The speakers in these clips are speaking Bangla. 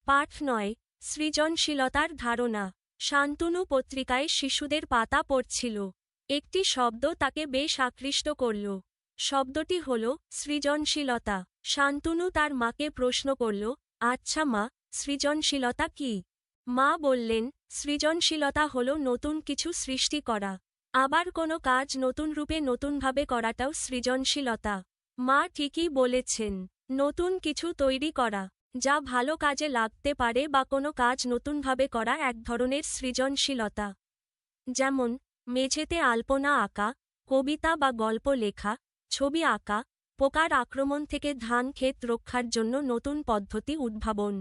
পাঠ ৯ সৃজনশীলতার ধারণা। শান্তনু পত্রিকায় শিশুদের পাতা পড়ছিল। একটি শব্দ তাকে বেশ আকৃষ্ট করল। শব্দটি হল সৃজনশীলতা। শান্তনু তার মাকে প্রশ্ন করল, আচ্ছা মা, সৃজনশীলতা কি? মা বললেন, সৃজনশীলতা হল নতুন কিছু সৃষ্টি করা। আবার কোনো কাজ নতুন রূপে নতুনভাবে করাটাও সৃজনশীলতা। মা ঠিকই বলেছেন। নতুন কিছু তৈরি করা, যা ভালো কাজে লাগতে পারে বা কোনো কাজ নতুনভাবে করা এক ধরনের সৃজনশীলতা। যেমন, মেঝেতে আলপনা আঁকা, কবিতা বা গল্প লেখা, ছবি আঁকা, পোকার আক্রমণ থেকে ধান ক্ষেত রক্ষার জন্য নতুন পদ্ধতি উদ্ভাবন,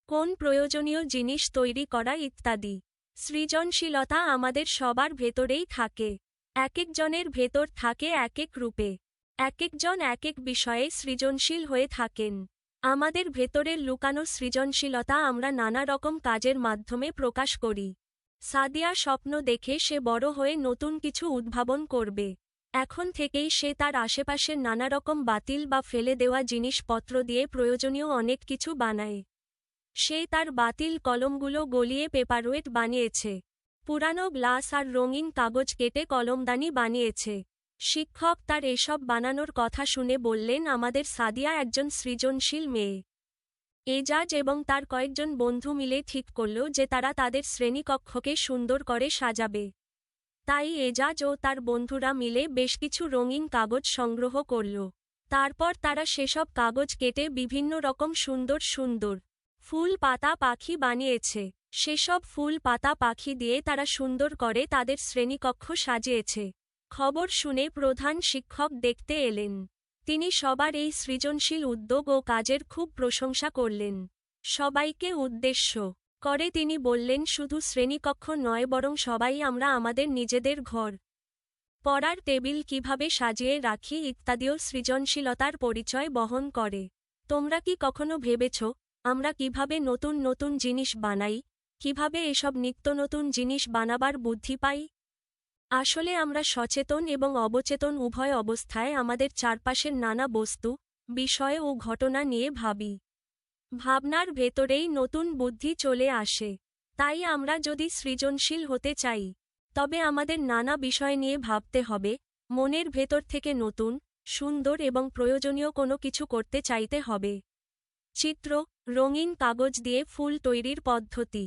কোন প্রয়োজনীয় জিনিস তৈরি করা ইত্যাদি। সৃজনশীলতা আমাদের সবার ভেতরেই থাকে। একেকজনের ভেতর থাকে এক এক রূপে। একেকজন এক এক বিষয়ে সৃজনশীল হয়ে থাকেন। আমাদের ভেতরের লুকানো সৃজনশীলতা আমরা নানা রকম কাজের মাধ্যমে প্রকাশ করি। সাদিয়া স্বপ্ন দেখে সে বড় হয়ে নতুন কিছু উদ্ভাবন করবে। এখন থেকেই সে তার আশেপাশের নানা রকম বাতিল বা ফেলে দেওয়া জিনিসপত্র দিয়ে প্রয়োজনীয় অনেক কিছু বানায়। সে তার বাতিল কলমগুলো গলিয়ে পেপারওয়েট বানিয়েছে। পুরানো গ্লাস আর রঙিন কাগজ কেটে কলমদানি বানিয়েছে। শিক্ষক তার এসব বানানোর কথা শুনে বললেন, আমাদের সাদিয়া একজন সৃজনশীল মেয়ে। এজাজ এবং তার কয়েকজন বন্ধু মিলে ঠিক করল যে তারা তাদের শ্রেণীকক্ষকে সুন্দর করে সাজাবে। তাই এজাজ ও তার বন্ধুরা মিলে বেশ কিছু রঙিন কাগজ সংগ্রহ করল। তারপর তারা সেসব কাগজ কেটে বিভিন্ন রকম সুন্দর সুন্দর ফুল পাতা পাখি বানিয়েছে। সেসব ফুল পাতা পাখি দিয়ে তারা সুন্দর করে তাদের শ্রেণীকক্ষ সাজিয়েছে। খবর শুনে প্রধান শিক্ষক দেখতে এলেন। তিনি সবার এই সৃজনশীল উদ্যোগ ও কাজের খুব প্রশংসা করলেন। সবাইকে উদ্দেশ্য করে তিনি বললেন, শুধু শ্রেণীকক্ষ নয়, বরং সবাই আমরা আমাদের নিজেদের ঘর, পড়ার টেবিল কিভাবে সাজিয়ে রাখি ইত্যাদিও সৃজনশীলতার পরিচয় বহন করে। তোমরা কি কখনো ভেবেছ, আমরা কিভাবে নতুন নতুন জিনিস বানাই, কিভাবে এসব নিত্য নতুন জিনিস বানাবার বুদ্ধি পাই? আসলে আমরা সচেতন এবং অবচেতন উভয় অবস্থায় আমাদের চারপাশের নানা বস্তু, বিষয় ও ঘটনা নিয়ে ভাবি। ভাবনার ভেতরেই নতুন বুদ্ধি চলে আসে। তাই আমরা যদি সৃজনশীল হতে চাই, তবে আমাদের নানা বিষয় নিয়ে ভাবতে হবে, মনের ভেতর থেকে নতুন, সুন্দর এবং প্রয়োজনীয় কোনো কিছু করতে চাইতে হবে। চিত্র, রঙিন কাগজ দিয়ে ফুল তৈরির পদ্ধতি।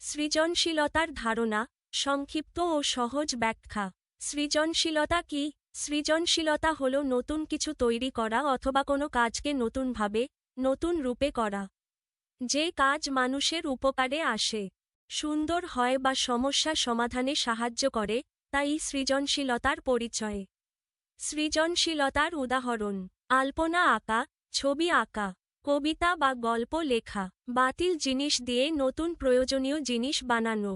সৃজনশীলতার ধারণা, সংক্ষিপ্ত ও সহজ ব্যাখ্যা। সৃজনশীলতা কি? সৃজনশীলতা হল নতুন কিছু তৈরি করা অথবা কোনো কাজকে নতুনভাবে, নতুন রূপে করা। যে কাজ মানুষের উপকারে আসে, সুন্দর হয় বা সমস্যা সমাধানে সাহায্য করে, তাই সৃজনশীলতার পরিচয়। সৃজনশীলতার উদাহরণ: আলপনা আঁকা, ছবি আঁকা, কবিতা বা গল্প লেখা, বাতিল জিনিস দিয়ে নতুন প্রয়োজনীয় জিনিস বানানো,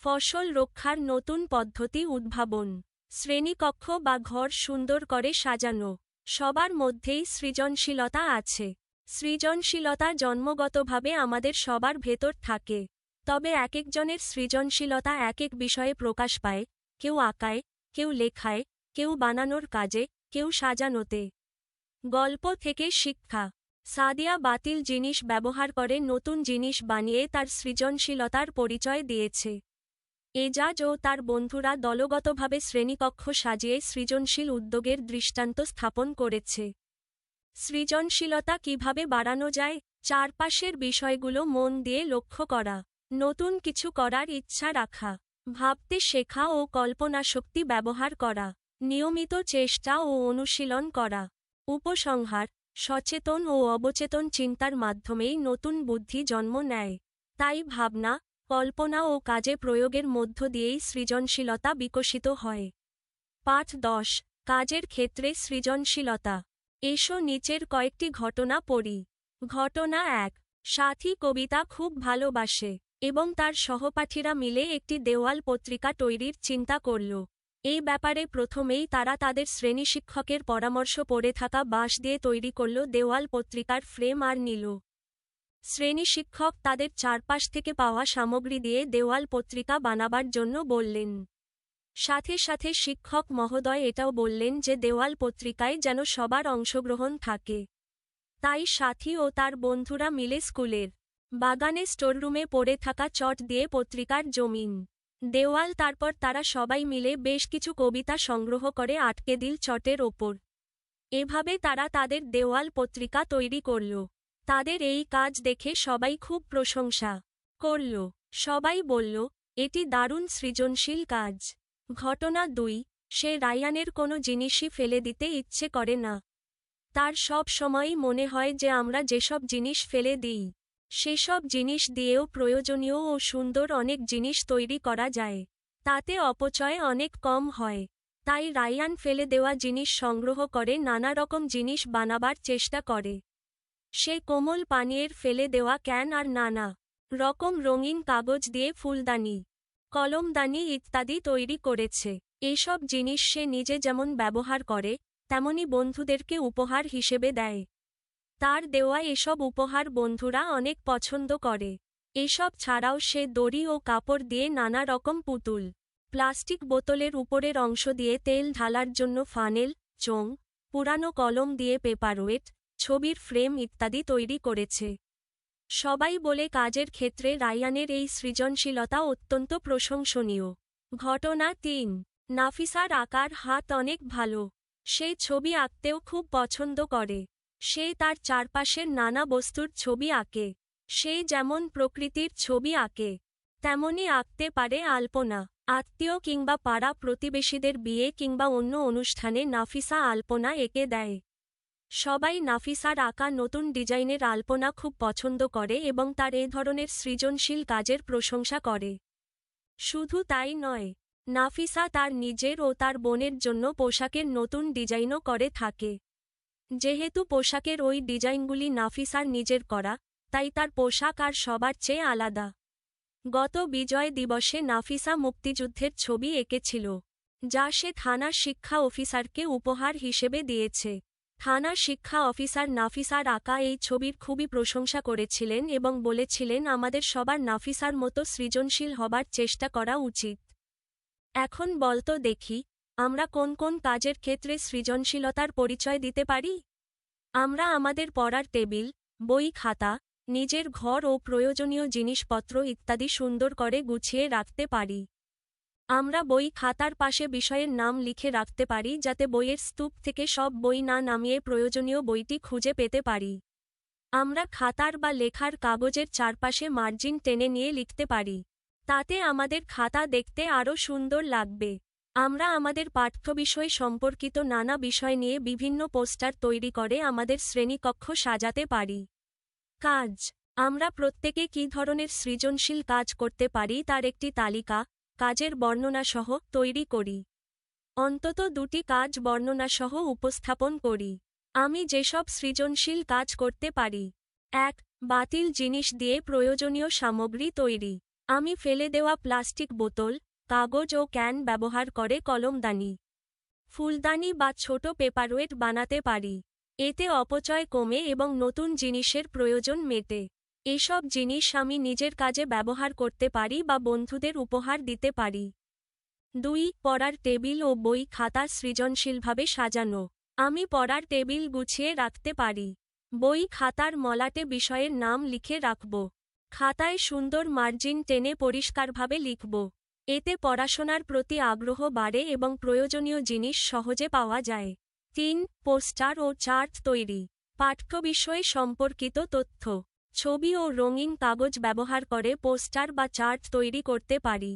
ফসল রক্ষার নতুন পদ্ধতি উদ্ভাবন, শ্রেণীকক্ষ বা ঘর সুন্দর করে সাজানো। সবার মধ্যেই সৃজনশীলতা আছে। সৃজনশীলতা জন্মগতভাবে আমাদের সবার ভেতর থাকে। তবে একেকজনের সৃজনশীলতা এক এক বিষয়ে প্রকাশ পায়। কেউ আঁকায়, কেউ লেখায়, কেউ বানানোর কাজে, কেউ সাজানোতে। গল্প থেকে শিক্ষা। সাদিয়া বাতিল জিনিস ব্যবহার করে নতুন জিনিস বানিয়ে তার সৃজনশীলতার পরিচয় দিয়েছে। এজাজ ও তার বন্ধুরা দলগতভাবে শ্রেণীকক্ষ সাজিয়ে সৃজনশীল উদ্যোগের দৃষ্টান্ত স্থাপন করেছে। সৃজনশীলতা কিভাবে বাড়ানো যায়? চারপাশের বিষয়গুলো মন দিয়ে লক্ষ্য করা, নতুন কিছু করার ইচ্ছা রাখা, ভাবতে শেখা ও কল্পনাশক্তি ব্যবহার করা, নিয়মিত চেষ্টা ও অনুশীলন করা। উপসংহার: সচেতন ও অবচেতন চিন্তার মাধ্যমেই নতুন বুদ্ধি জন্ম নেয়। তাই ভাবনা, কল্পনা ও কাজে প্রয়োগের মধ্য দিয়েই সৃজনশীলতা বিকশিত হয়। পাঠ ১০ কাজের ক্ষেত্রে সৃজনশীলতা। এসো নিচের কয়েকটি ঘটনা পড়ি। ঘটনা ১। সাথী কবিতা খুব ভালোবাসে এবং তার সহপাঠীরা মিলে একটি দেওয়াল পত্রিকা তৈরির চিন্তা করল। এই ব্যাপারে প্রথমেই তারা তাদের শ্রেণীশিক্ষকের পরামর্শ পড়ে থাকা বাঁশ দিয়ে তৈরি করল দেওয়াল পত্রিকার ফ্রেম আর নিল। শ্রেণীশিক্ষক তাদের চারপাশ থেকে পাওয়া সামগ্রী দিয়ে দেওয়াল পত্রিকা বানাবার জন্য বললেন। সাথে সাথে শিক্ষক মহোদয় এটাও বললেন যে দেওয়াল পত্রিকায় যেন সবার অংশগ্রহণ থাকে। তাই সাথী ও তার বন্ধুরা মিলে স্কুলের বাগানে স্টোররুমে পড়ে থাকা চট দিয়ে পত্রিকার জমিন দেওয়াল। তারপর তারা সবাই মিলে বেশ কিছু কবিতা সংগ্রহ করে আটকে দিল চটের ওপর। এভাবে তারা তাদের দেওয়াল পত্রিকা তৈরি করল। তাদের এই কাজ দেখে সবাই খুব প্রশংসা করল। সবাই বলল, এটি দারুণ সৃজনশীল কাজ। ঘটনা 2, সে রায়ানের কোনো জিনিসই ফেলে দিতে ইচ্ছে করে না। তার সব সময়ই মনে হয় যে আমরা যেসব জিনিস ফেলে দিই সেসব জিনিস দিয়েও প্রয়োজনীয় ও সুন্দর অনেক জিনিস তৈরি করা যায়। তাতে অপচয় অনেক কম হয়। তাই রায়ান ফেলে দেওয়া জিনিস সংগ্রহ করে নানা রকম জিনিস বানাবার চেষ্টা করে। সে কোমল পানীয়ের ফেলে দেওয়া ক্যান আর নানা রকম রঙিন কাগজ দিয়ে ফুলদানি, কলমদানি ইত্যাদি তৈরি করেছে। এসব জিনিস সে নিজে যেমন ব্যবহার করে তেমনি বন্ধুদেরকে উপহার হিসেবে দেয়। তার দেওয়া এসব উপহার বন্ধুরা অনেক পছন্দ করে। এসব ছাড়াও সে দড়ি ও কাপড় দিয়ে নানা রকম পুতুল, প্লাস্টিক বোতলের উপরের অংশ দিয়ে তেল ঢালার জন্য ফানেল, চোঙ, পুরানো কলম দিয়ে পেপারওয়েট, ছবির ফ্রেম ইত্যাদি তৈরি করেছে। সবাই বলে কাজের ক্ষেত্রে রায়ানের এই সৃজনশীলতা অত্যন্ত প্রশংসনীয়। ঘটনা 3, নাফিসার আঁকার হাত অনেক ভালো। সে ছবি আঁকতেও খুব পছন্দ করে। সে তার চারপাশের নানা বস্তুর ছবি আঁকে। সে যেমন প্রকৃতির ছবি আঁকে তেমনি আঁকতে পারে আলপনা। আত্মীয় কিংবা পাড়া প্রতিবেশীদের বিয়ে কিংবা অন্য অনুষ্ঠানে নাফিসা আলপনা এঁকে দেয়। সবাই নাফিসার আঁকা নতুন ডিজাইনের আলপনা খুব পছন্দ করে এবং তার এ ধরনের সৃজনশীল কাজের প্রশংসা করে। শুধু তাই নয়, নাফিসা তার নিজের ও তার বোনের জন্য পোশাকের নতুন ডিজাইনও করে থাকে। যেহেতু পোশাকের ওই ডিজাইনগুলি নাফিসার নিজের করা, তাই তার পোশাক আর সবার চেয়ে আলাদা। গত বিজয় দিবসে নাফিসা মুক্তিযুদ্ধের ছবি এঁকেছিল, যা সে থানা শিক্ষা অফিসারকে উপহার হিসেবে দিয়েছে। থানা শিক্ষা অফিসার নাফিসার আঁকা এই ছবির খুবই প্রশংসা করেছিলেন এবং বলেছিলেন আমাদের সবার নাফিসার মতো সৃজনশীল হবার চেষ্টা করা উচিত। এখন বলতো দেখি, আমরা কোন কোন কাজের ক্ষেত্রে সৃজনশীলতার পরিচয় দিতে পারি? আমরা আমাদের পড়ার টেবিল, বই খাতা, নিজের ঘর ও প্রয়োজনীয় জিনিসপত্র ইত্যাদি সুন্দর করে গুছিয়ে রাখতে পারি। আমরা বই খাতার পাশে বিষয়ের নাম লিখে রাখতে পারি যাতে বইয়ের স্তূপ থেকে সব বই না নামিয়ে প্রয়োজনীয় বইটি খুঁজে পেতে পারি। আমরা খাতার বা লেখার কাগজের চারপাশে মার্জিন টেনে নিয়ে লিখতে পারি। তাতে আমাদের খাতা দেখতে আরও সুন্দর লাগবে। আমরা আমাদের পাঠ্যবিষয় সম্পর্কিত নানা বিষয় নিয়ে বিভিন্ন পোস্টার তৈরি করে আমাদের শ্রেণীকক্ষ সাজাতে পারি। কাজ, আমরা প্রত্যেকে কী ধরনের সৃজনশীল কাজ করতে পারি তার একটি তালিকা, কাজের বর্ণনাসহ তৈরি করি। অন্তত 2টি কাজ বর্ণনাসহ উপস্থাপন করি। আমি যেসব সৃজনশীল কাজ করতে পারি: 1. বাতিল জিনিস দিয়ে প্রয়োজনীয় সামগ্রী তৈরি। আমি ফেলে দেওয়া প্লাস্টিক বোতল, কাগজ ও ক্যান ব্যবহার করে কলমদানি, ফুলদানি বা ছোট পেপারওয়েট বানাতে পারি। এতে অপচয় কমে এবং নতুন জিনিসের প্রয়োজন মেটে। এসব জিনিস আমি নিজের কাজে ব্যবহার করতে পারি বা বন্ধুদের উপহার দিতে পারি। 2. পড়ার টেবিল ও বই খাতা সৃজনশীলভাবে সাজানো। আমি পড়ার টেবিল গুছিয়ে রাখতে পারি। বই খাতার মলাটে বিষয়ের নাম লিখে রাখব। খাতায় সুন্দর মার্জিন টেনে পরিষ্কারভাবে লিখব। এতে পড়াশোনার প্রতি আগ্রহ বাড়ে এবং প্রয়োজনীয় জিনিস সহজে পাওয়া যায়। 3. পোস্টার ও চার্ট তৈরি। পাঠ্যবিষয় সম্পর্কিত তথ্য, ছবি ও রঙিন কাগজ ব্যবহার করে পোস্টার বা চার্ট তৈরি করতে পারি।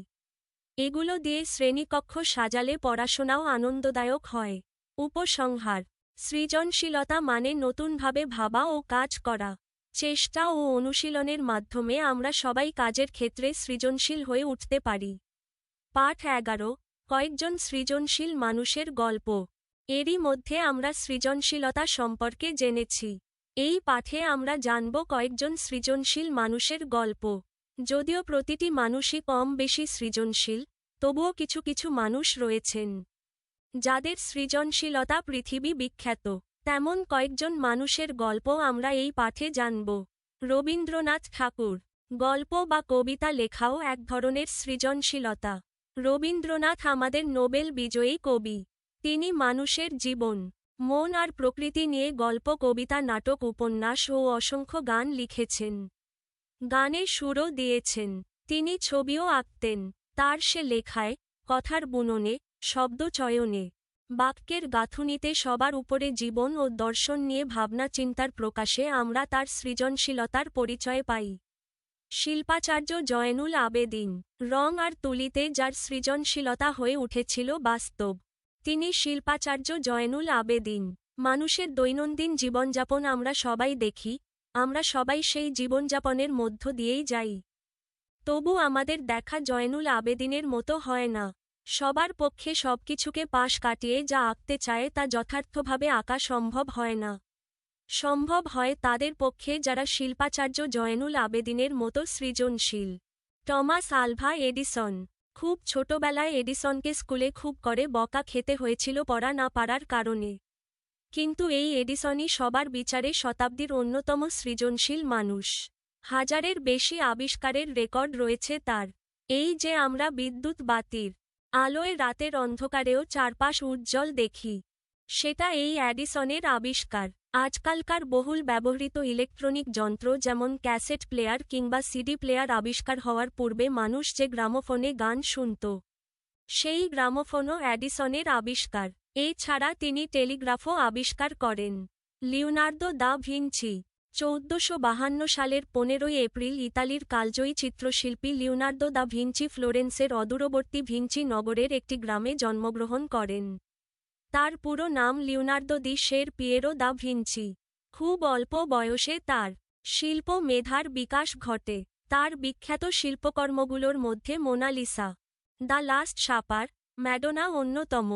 এগুলো দিয়ে শ্রেণীকক্ষ সাজালে পড়াশোনাও আনন্দদায়ক হয়। উপসংহার: সৃজনশীলতা মানে নতুনভাবে ভাবা ও কাজ করা। চেষ্টা ও অনুশীলনের মাধ্যমে আমরা সবাই কাজের ক্ষেত্রে সৃজনশীল হয়ে উঠতে পারি। পাঠ 11, কয়েকজন সৃজনশীল মানুষের গল্প। এরই মধ্যে আমরা সৃজনশীলতা সম্পর্কে জেনেছি। এই পাঠে আমরা জানব কয়েকজন সৃজনশীল মানুষের গল্প। যদিও প্রতিটি মানুষই কম বেশি সৃজনশীল, তবুও কিছু কিছু মানুষ রয়েছেন যাদের সৃজনশীলতা পৃথিবী বিখ্যাত। তেমন কয়েকজন মানুষের গল্প আমরা এই পাঠে জানব। রবীন্দ্রনাথ ঠাকুর। গল্প বা কবিতা লেখাও এক ধরনের সৃজনশীলতা। রবীন্দ্রনাথ আমাদের নোবেল বিজয়ী কবি। তিনি মানুষের জীবন, মন আর প্রকৃতি নিয়ে গল্প, কবিতা, নাটক, উপন্যাস ও অসংখ্য গান লিখেছেন। গানে সুরও দিয়েছেন। তিনি ছবিও আঁকতেন। তার সে লেখায়, কথার বুননে, শব্দ চয়নে, বাক্যের গাঁথুনিতে সবার উপরে জীবন ও দর্শন নিয়ে ভাবনা চিন্তার প্রকাশে আমরা তার সৃজনশীলতার পরিচয় পাই। শিল্পাচার্য জয়নুল আবেদিন। রং আর তুলিতে যার সৃজনশীলতা হয়ে উঠেছিল বাস্তব, তিনি শিল্পাচার্য জয়নুল আবেদিন। মানুষের দৈনন্দিন জীবনযাপন আমরা সবাই দেখি, আমরা সবাই সেই জীবনযাপনের মধ্য দিয়েই যাই। তবু আমাদের দেখা জয়নুল আবেদিনের মতো হয় না। সবার পক্ষে সবকিছুকে পাশ কাটিয়ে যা আঁকতে চায় তা যথার্থভাবে আঁকা সম্ভব হয় না। সম্ভব হয় তাদের পক্ষে যারা শিল্পাচার্য জয়নুল আবেদিনের মতো সৃজনশীল। Thomas Alva Edison. খুব ছোটবেলায় এডিসনকে স্কুলে খুব করে বকা খেতে হয়েছিল পড়া না পারার কারণে। কিন্তু এই এডিসনই সবার বিচারে শতাব্দীর অন্যতম সৃজনশীল মানুষ। হাজারের বেশি আবিষ্কারের রেকর্ড রয়েছে তার। এই যে আমরা বিদ্যুৎ বাতির আলোয় রাতের অন্ধকারেও চারপাশ উজ্জ্বল দেখি, সেটা এই এডিসনের আবিষ্কার। আজকালকার বহুল ব্যবহৃত ইলেকট্রনিক যন্ত্র যেমন ক্যাসেট প্লেয়ার কিংবা সিডি প্লেয়ার আবিষ্কার হওয়ার পূর্বে মানুষ যে গ্রামোফোনে গান শুনত, সেই গ্রামোফোনও এডিসনের আবিষ্কার। এছাড়া তিনি টেলিগ্রাফও আবিষ্কার করেন। Leonardo da Vinci. 1452 সালের 15 এপ্রিল ইতালির কালজয়ী চিত্রশিল্পী লিওনার্দো দা ভিঞ্চি ফ্লোরেন্সের অদূরবর্তী ভিঞ্চি নগরের একটি গ্রামে জন্মগ্রহণ করেন। তার পুরো নাম লিওনার্দো দি শের পিয়েরো দা ভিঞ্চি। খুব অল্প বয়সে তার শিল্প মেধার বিকাশ ঘটে। তার বিখ্যাত শিল্পকর্মগুলোর মধ্যে Mona Lisa, the last supper, Madonna অন্যতম।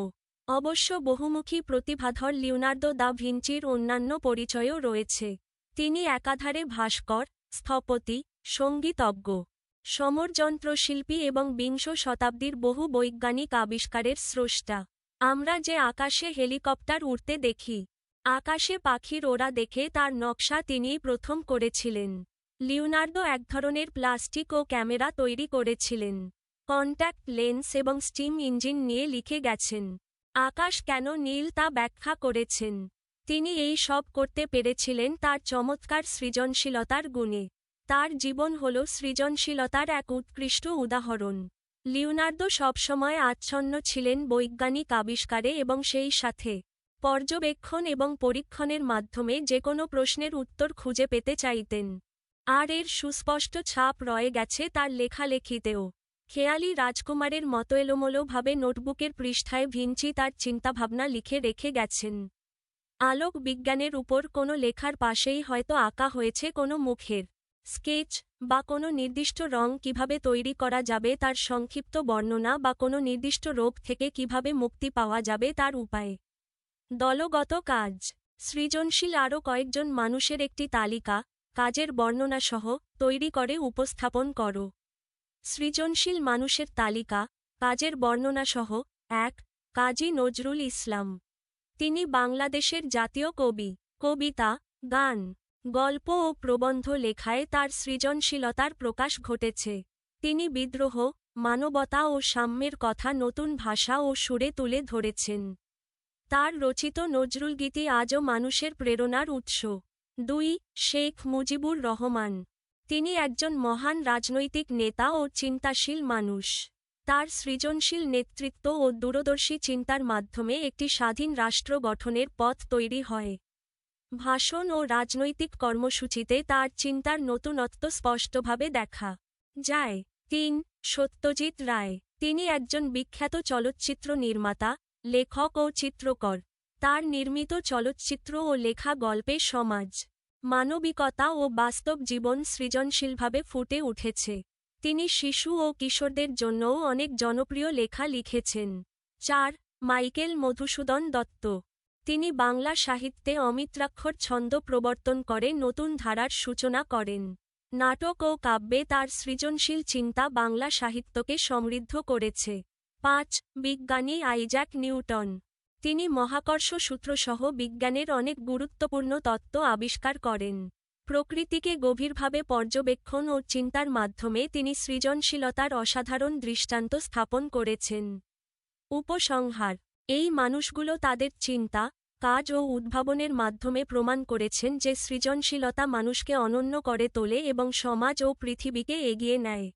অবশ্য বহুমুখী প্রতিভাধর লিওনার্দো দা ভিঞ্চির অন্যান্য পরিচয়ও রয়েছে। তিনি একাধারে ভাস্কর, স্থপতি, সঙ্গীতজ্ঞ, সমরযন্ত্রশিল্পী এবং বিংশ শতাব্দীর বহু বৈজ্ঞানিক আবিষ্কারের স্রষ্টা। আমরা যে আকাশে হেলিকপ্টার উড়তে দেখি, আকাশে পাখির ওড়া দেখে তার নকশা তিনিই প্রথম করেছিলেন। লিওনার্দো এক ধরনের প্লাস্টিক ও ক্যামেরা তৈরি করেছিলেন। কন্ট্যাক্ট লেন্স এবং স্টিম ইঞ্জিন নিয়ে লিখে গেছেন। আকাশ কেন নীল তা ব্যাখ্যা করেছেন। তিনি এই সব করতে পেরেছিলেন তার চমৎকার সৃজনশীলতার গুণে। তার জীবন হল সৃজনশীলতার এক উৎকৃষ্ট উদাহরণ। লিওনার্দো সবসময় আচ্ছন্ন ছিলেন বৈজ্ঞানিক আবিষ্কারে এবং সেই সাথে পর্যবেক্ষণ এবং পরীক্ষণের মাধ্যমে যে কোনো প্রশ্নের উত্তর খুঁজে পেতে চাইতেন। আর এর সুস্পষ্ট ছাপ রয়ে গেছে তার লেখালেখিতেও। খেয়ালি রাজকুমারের মতো এলোমেলোভাবে নোটবুকের পৃষ্ঠায় ভিঞ্চি তার চিন্তাভাবনা লিখে রেখে গেছেন। আলোক বিজ্ঞানের উপর কোনো লেখার পাশেই হয়তো আঁকা হয়েছে কোনো মুখের স্কেচ, বা কোনো নির্দিষ্ট রং কিভাবে তৈরি করা যাবে তার সংক্ষিপ্ত বর্ণনা, বা কোনো নির্দিষ্ট রোগ থেকে কিভাবে মুক্তি পাওয়া যাবে তার উপায়। দলগত কাজ। সৃজনশীল আরও কয়েকজন মানুষের একটি তালিকা, কাজের বর্ণনাসহ, তৈরি করে উপস্থাপন করো। সৃজনশীল মানুষের তালিকা, কাজের বর্ণনাসহ। ১. কাজী নজরুল ইসলাম। তিনি বাংলাদেশের জাতীয় কবি। কবিতা, গান, গল্প ও প্রবন্ধ লেখায় তার সৃজনশীলতার প্রকাশ ঘটেছে। তিনি বিদ্রোহ, মানবতা ও সাম্যের কথা নতুন ভাষা ও সুরে তুলে ধরেছেন। তার রচিত নজরুলগীতি আজও মানুষের প্রেরণার উৎস। ২. শেখ মুজিবুর রহমান। তিনি একজন মহান রাজনৈতিক নেতা ও চিন্তাশীল মানুষ। তার সৃজনশীল নেতৃত্ব ও দূরদর্শী চিন্তার মাধ্যমে একটি স্বাধীন রাষ্ট্র গঠনের পথ তৈরি হয়। ভাষণ ও রাজনৈতিক কর্মসূচিতে তার চিন্তার নতুনত্ব স্পষ্টভাবে দেখা যায়। ৩. সত্যজিৎ রায়। তিনি একজন বিখ্যাত চলচ্চিত্র নির্মাতা, লেখক ও চিত্রকর। তার নির্মিত চলচ্চিত্র ও লেখা গল্পে সমাজ, মানবিকতা ও বাস্তব জীবন সৃজনশীলভাবে ফুটে উঠেছে। তিনি শিশু ও কিশোরদের জন্যও অনেক জনপ্রিয় লেখা লিখেছেন। ৪. মাইকেল মধুসূদন দত্ত। তিনি বাংলা সাহিত্যে অমিত্রাক্ষর ছন্দ প্রবর্তন করে নতুন ধারার সূচনা করেন। নাটক ও কাব্যে তার সৃজনশীল চিন্তা বাংলা সাহিত্যকে সমৃদ্ধ করেছে। ৫. বিজ্ঞানী আইজ্যাক নিউটন। তিনি মহাকর্ষ সূত্রসহ বিজ্ঞানের অনেক গুরুত্বপূর্ণ তত্ত্ব আবিষ্কার করেন। প্রকৃতিকে গভীরভাবে পর্যবেক্ষণ ও চিন্তার মাধ্যমে তিনি সৃজনশীলতার অসাধারণ দৃষ্টান্ত স্থাপন করেছেন। উপসংহার। এই মানুষগুলো তাদের চিন্তা, কাজ ও উদ্ভাবনের মাধ্যমে প্রমাণ করেছেন যে সৃজনশীলতা মানুষকে অনন্য করে তোলে এবং সমাজ ও পৃথিবীকে এগিয়ে নেয়।